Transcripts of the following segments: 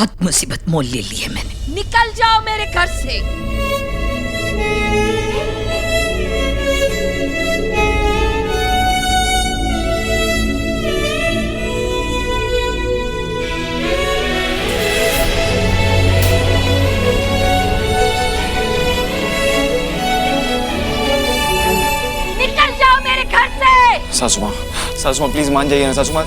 बहुत मुसीबत मोल ले ली है मैंने। निकल जाओ मेरे घर से। निकल जाओ मेरे घर से। सासू माँ प्लीज मान जाइए ना सासू माँ।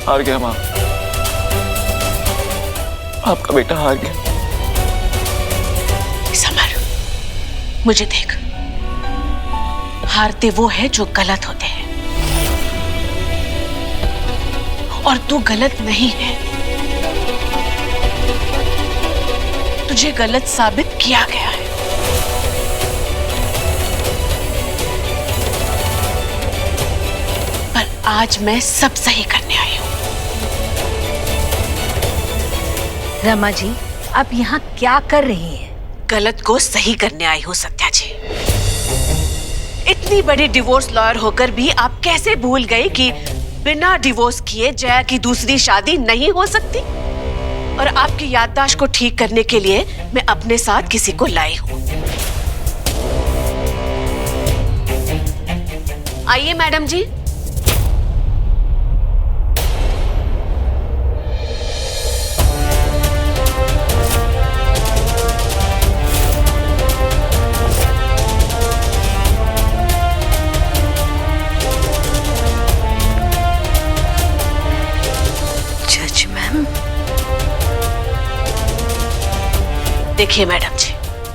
हार गया माँ, आपका बेटा हार गया। समर, मुझे देख, हारते वो है जो गलत होते हैं और तू गलत नहीं है। तुझे गलत साबित किया गया है। पर आज मैं सब सही करने आई हूं। रमा जी, आप यहाँ क्या कर रही हैं? गलत को सही करने आई हूँ सत्या जी। इतनी बड़ी डिवोर्स लॉयर होकर भी आप कैसे भूल गए कि बिना डिवोर्स किए जया की दूसरी शादी नहीं हो सकती? और आपकी याददाश्त को ठीक करने के लिए मैं अपने साथ किसी को लाई हूँ। आइए मैडम जी। देखिए मैडम जी,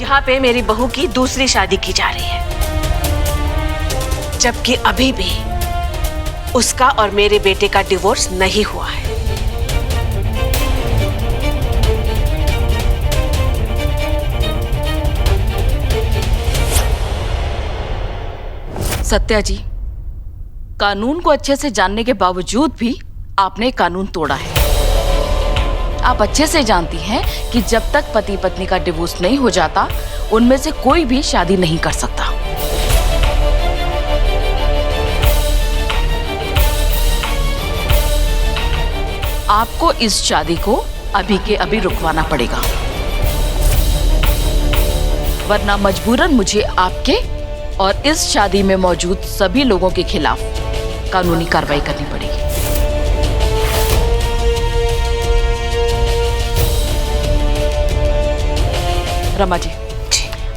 यहाँ पे मेरी बहू की दूसरी शादी की जा रही है, जबकि अभी भी उसका और मेरे बेटे का डिवोर्स नहीं हुआ है। सत्या जी, कानून को अच्छे से जानने के बावजूद भी आपने कानून तोड़ा है। आप अच्छे से जानती हैं कि जब तक पति पत्नी का डिवोर्स नहीं हो जाता, उनमें से कोई भी शादी नहीं कर सकता। आपको इस शादी को अभी के अभी रुकवाना पड़ेगा, वरना मजबूरन मुझे आपके और इस शादी में मौजूद सभी लोगों के खिलाफ कानूनी कार्रवाई करनी पड़ेगी। रमा जी,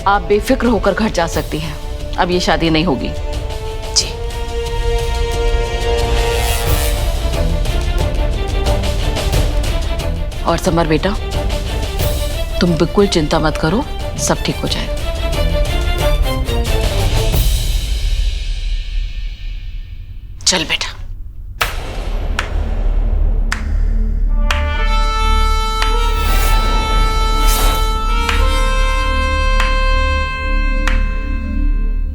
आप बेफिक्र होकर घर जा सकती हैं। अब ये शादी नहीं होगी। जी। और समर बेटा, तुम बिल्कुल चिंता मत करो, सब ठीक हो जाएगा। चल बेटा।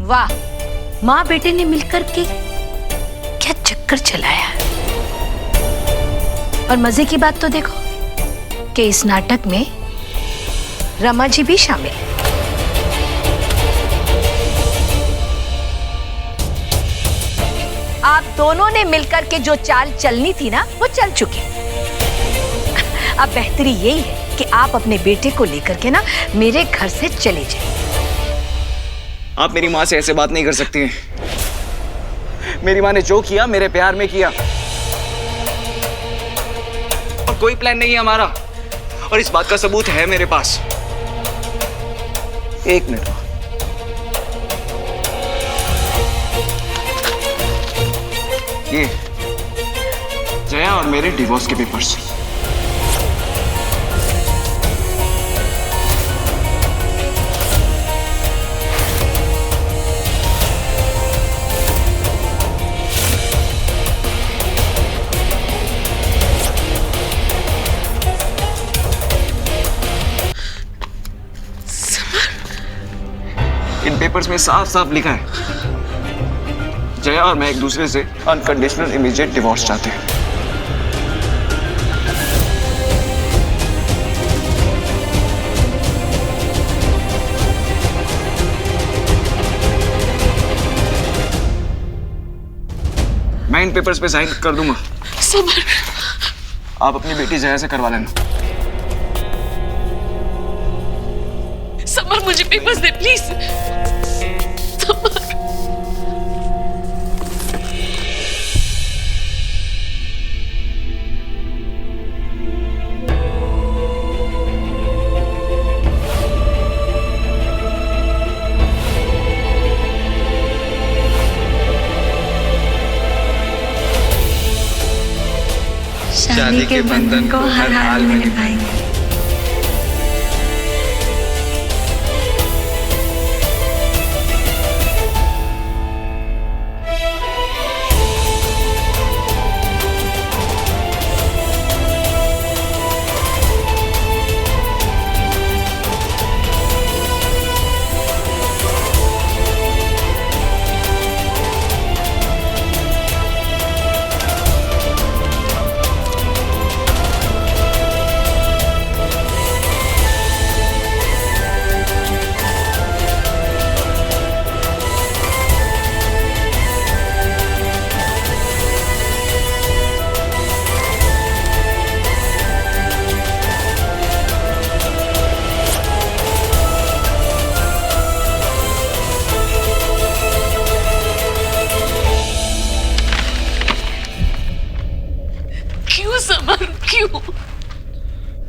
वाह, माँ बेटे ने मिलकर के क्या चक्कर चलाया। और मजे की बात तो देखो कि इस नाटक में रमा जी भी शामिल है। आप दोनों ने मिलकर के जो चाल चलनी थी ना, वो चल चुकी। अब बेहतरी यही है कि आप अपने बेटे को लेकर के ना मेरे घर से चले जाइए। आप मेरी माँ से ऐसे बात नहीं कर सकती हैं। मेरी माँ ने जो किया मेरे प्यार में किया, और कोई प्लान नहीं है हमारा, और इस बात का सबूत है मेरे पास। एक मिनट, ये जया और मेरे डिवोर्स के पेपर्स। पेपर्स में साफ साफ लिखा है, जया और मैं एक दूसरे से अनकंडीशनल इमीडिएट डिवोर्स चाहते हैं। मैं इन पेपर्स पे साइन कर दूंगा। समर, आप अपनी बेटी जया से करवा लेना। समर मुझे पेपर्स दे प्लीज। समर, शादी के बंधन को हर हाल में निभाएंगे।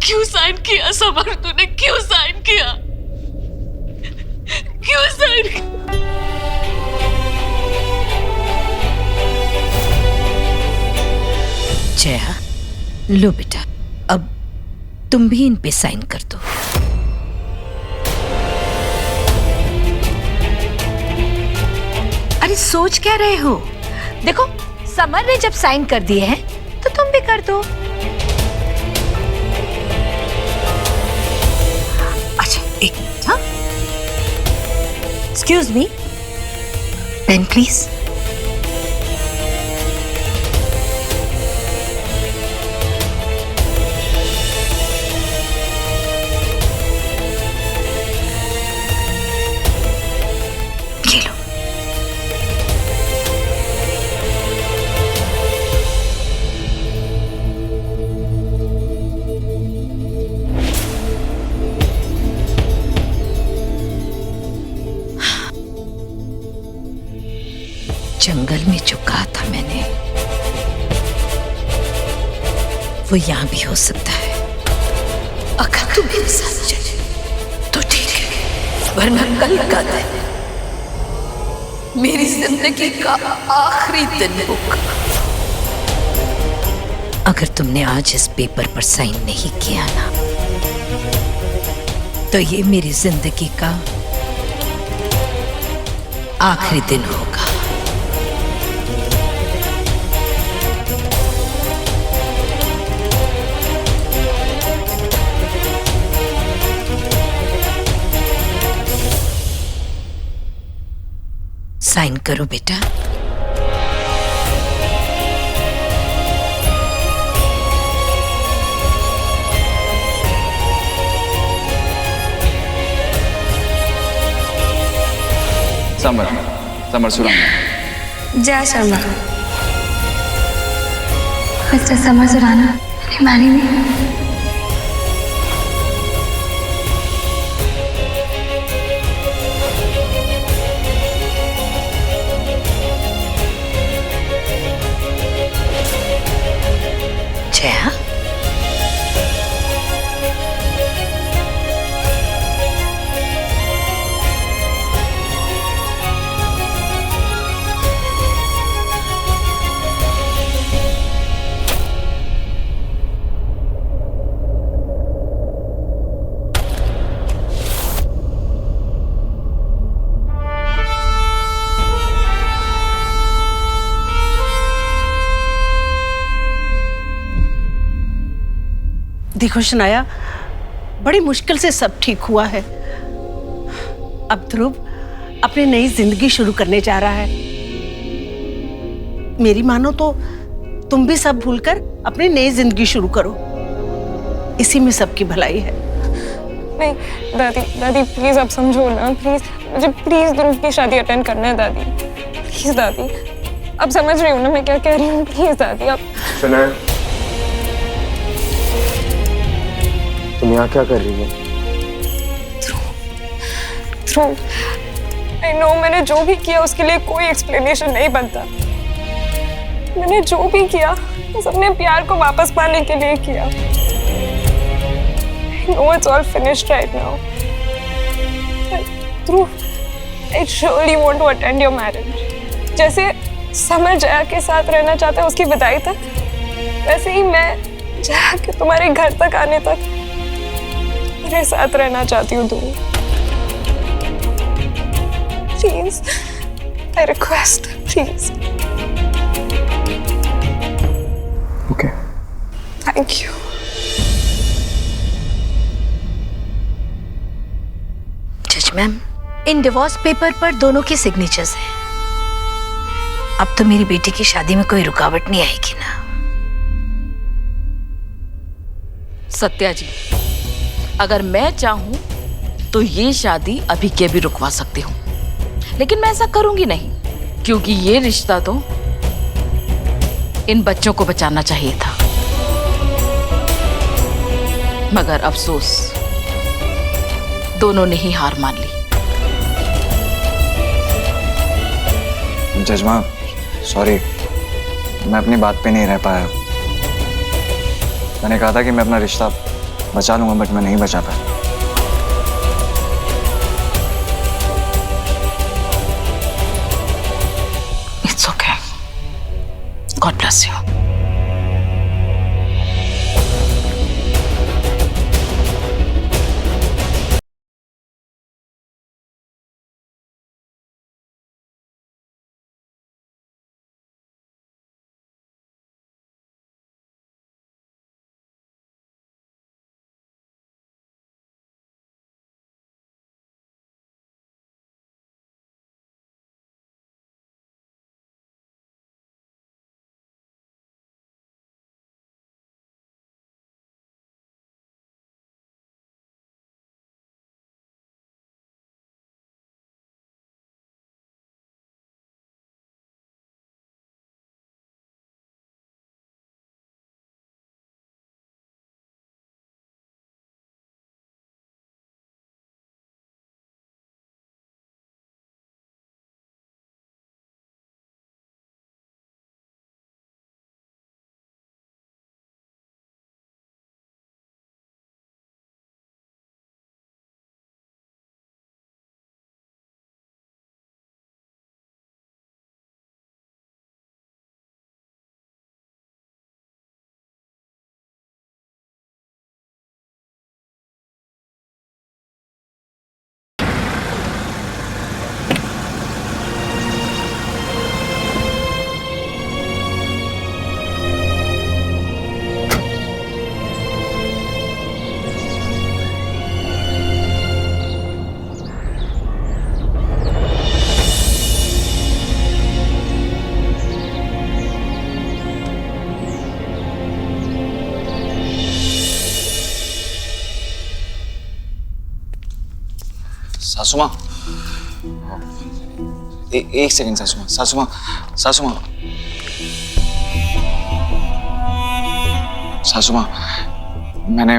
क्यों साइन किया समर? तूने क्यों साइन किया? क्यों साइन किया? जया, लो बेटा, अब तुम भी इन पे साइन कर दो। अरे सोच क्या रहे हो? देखो, समर ने जब साइन कर दिए हैं तो तुम भी कर दो। अच्छा, एक मिनट। हाँ, एक्सक्यूज मी, पेन प्लीज। ये लो। जंगल में जो कहा था मैंने, वो यहां भी हो सकता है। अगर तुम मेरे साथ चले तो ठीक है, वरना कल का दिन मेरी जिंदगी का आखिरी दिन होगा। अगर तुमने आज इस पेपर पर साइन नहीं किया ना, तो ये मेरी जिंदगी का आखिरी दिन होगा। साइन करो बेटा। समर सुराना। जय शर्मा। मिस्टर समर सुराना, मानी नहीं। जया, देखो शनाया, बड़ी मुश्किल से सब ठीक हुआ है। अब ध्रुव, अपनी नई जिंदगी शुरू करने जा रहा है। मेरी मानो तो तुम भी सब भूलकर अपनी नई जिंदगी शुरू करो, इसी में सबकी भलाई है। नहीं दादी, दादी प्लीज आप समझो ना, प्लीज मुझे प्लीज ध्रुव की शादी अटेंड करना है दादी, प्लीज दादी। आप समझ रही हो ना मैं क्या कह रही हूँ, प्लीज दादी आप। सुना, तुम यहाँ क्या कर रही हो? ध्रुव, आई नो मैंने जो भी किया उसके लिए कोई एक्सप्लेनेशन नहीं बनता। मैंने जो भी किया बस अपने प्यार को वापस पाने के लिए किया। I know it's all finished right now. Dhruv, I really want to attend your marriage. जैसे समर जया के साथ रहना चाहता है उसकी विदाई तक, वैसे ही मैं जया के तुम्हारे घर तक आने तक मेरे साथ रहना चाहती हूँ ध्रुव। Please, I request, please. Okay. Thank you. जज मैम, इन डिवोर्स पेपर पर दोनों के सिग्नेचर्स हैं। अब तो मेरी बेटी की शादी में कोई रुकावट नहीं आएगी ना? सत्या जी, अगर मैं चाहूं तो ये शादी अभी के भी रुकवा सकती हूँ, लेकिन मैं ऐसा करूंगी नहीं, क्योंकि ये रिश्ता तो इन बच्चों को बचाना चाहिए था। मगर अफसोस, दोनों ने ही हार मान ली। जजमा, सॉरी, मैं अपनी बात पे नहीं रह पाया। मैंने कहा था कि मैं अपना रिश्ता बचा लूंगा, बट मैं नहीं बचा पाया। It's okay, God bless you. सासू माँ, एक सेकंड सासू माँ, सासू माँ, सासू माँ, सासू माँ, मैंने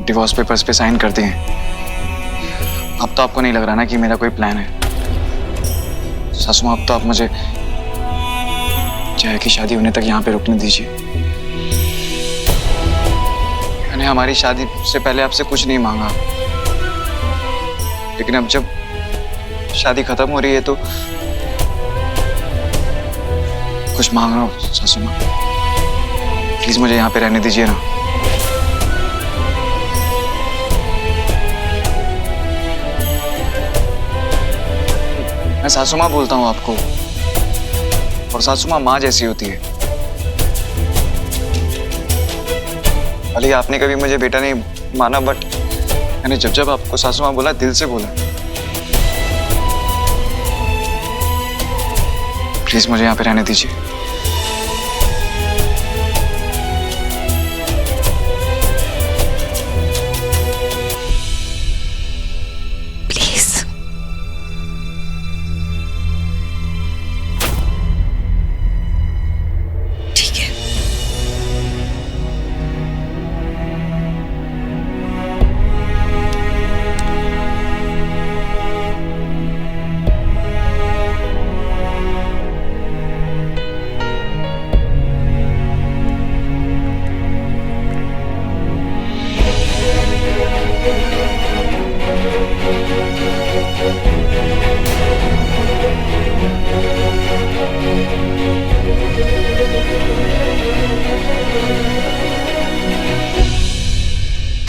डिवोर्स पेपर्स पे साइन कर दिए हैं। अब तो आपको नहीं लग रहा ना कि मेरा कोई प्लान है? सासू माँ, अब तो आप मुझे जया की शादी होने तक यहाँ पे रुकने दीजिए। मैंने हमारी शादी से पहले आपसे कुछ नहीं मांगा, लेकिन अब जब शादी खत्म हो रही है तो कुछ मांग रहा हूँ। सासू माँ, प्लीज मुझे यहाँ पे रहने दीजिए ना। मैं सासू माँ बोलता हूँ आपको, और सासू माँ माँ जैसी होती है। भले आपने कभी मुझे बेटा नहीं माना, बट मैंने जब जब आपको सासू माँ बोला, दिल से बोला। प्लीज मुझे यहाँ पे रहने दीजिए। प्लीज। ठीक है।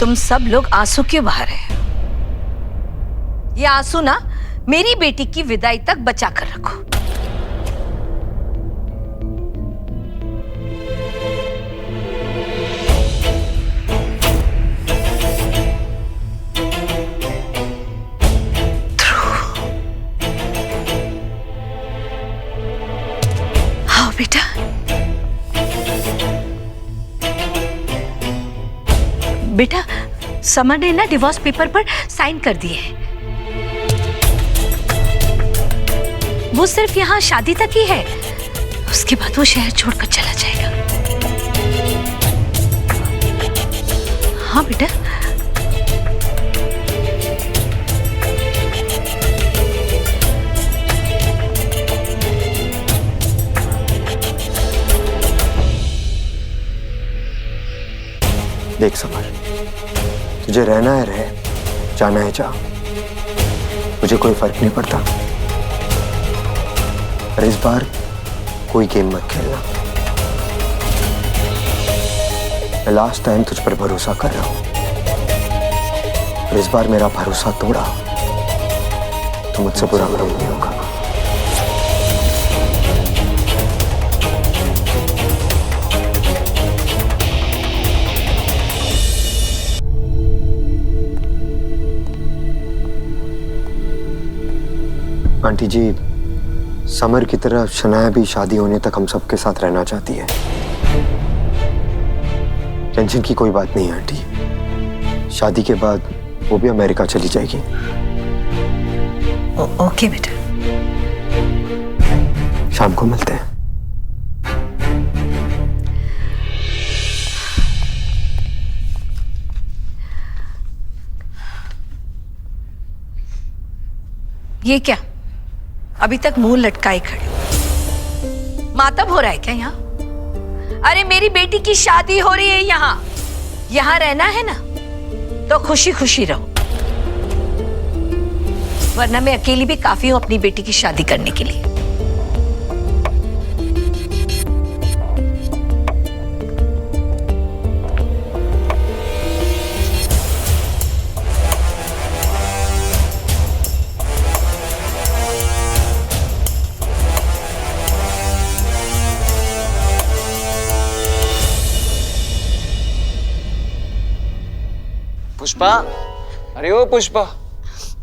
तुम सब लोग आंसू क्यों बहा रहे हैं? ये आंसू ना मेरी बेटी की विदाई तक बचा कर रखो। हाँ बेटा। बेटा, समर ने ना डिवोर्स पेपर पर साइन कर दिए हैं। वो सिर्फ यहाँ शादी तक ही है, उसके बाद वो शहर छोड़कर चला जाएगा। हाँ बेटा। देख समर, तुझे रहना है रहे, जाना है जा, मुझे कोई फर्क नहीं पड़ता। पर इस बार कोई गेम मत खेलना। मैं लास्ट टाइम तुझ पर भरोसा कर रहा हूं, पर इस बार मेरा भरोसा तोड़ा तो मुझसे बुरा काम नहीं होगा। आंटी जी, समर की तरह शनाया भी शादी होने तक हम सबके साथ रहना चाहती है। टेंशन की कोई बात नहीं आंटी, शादी के बाद वो भी अमेरिका चली जाएगी। ओके बेटा। शाम को मिलते हैं। ये क्या, अभी तक मुंह लटकाए खड़े? मातम हो रहा है क्या यहाँ? अरे मेरी बेटी की शादी हो रही है यहाँ। यहाँ रहना है ना तो खुशी खुशी रहो, वरना मैं अकेली भी काफी हूं अपनी बेटी की शादी करने के लिए। पुष्पा, अरे ओ पुष्पा,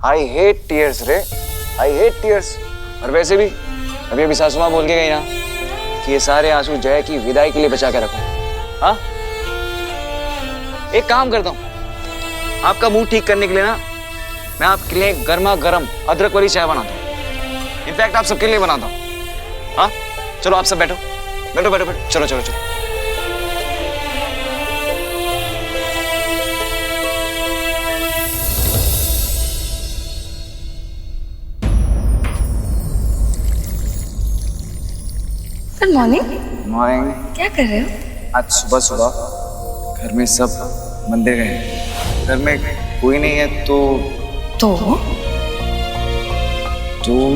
आई हेट टीयर्स रे, आई हेट टीयर्स। और वैसे भी अभी अभी सासू माँ बोल के गई ना कि ये सारे आंसू जय की विदाई के लिए बचा के रखो। हाँ, एक काम करता हूँ, आपका मूड ठीक करने के लिए ना मैं आपके लिए गर्मा गर्म अदरक वाली चाय बनाता हूँ। इनफैक्ट आप सबके लिए बनाता हूँ। हाँ चलो, आप सब बैठो बैठो बैठो बैठो, चलो चलो चलो। Good morning. मॉर्निंग। क्या कर रहे हो? आज सुबह सुबह घर में सब मंदिर गए, घर में कोई नहीं है तो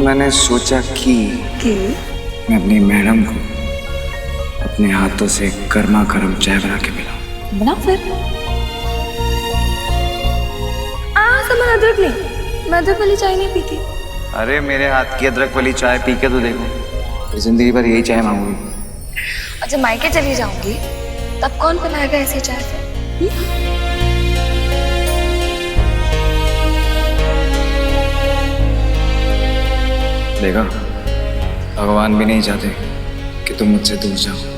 मैंने सोचा कि मैं अपनी मैडम को अपने हाथों से गर्मा गर्म चाय बना के पिलाऊं। बना फिर। समर अदरक नहीं, मैं अदरक वाली चाय नहीं पीती। अरे मेरे हाथ की अदरक वाली चाय पी के तो देखो, जिंदगी भर यही चाय मांगूंगी। अच्छा, मायके चली जाऊंगी तब कौन पिलाएगा ऐसी चाय फिर? देखा, भगवान भी नहीं चाहते कि तुम मुझसे दूर जाओ।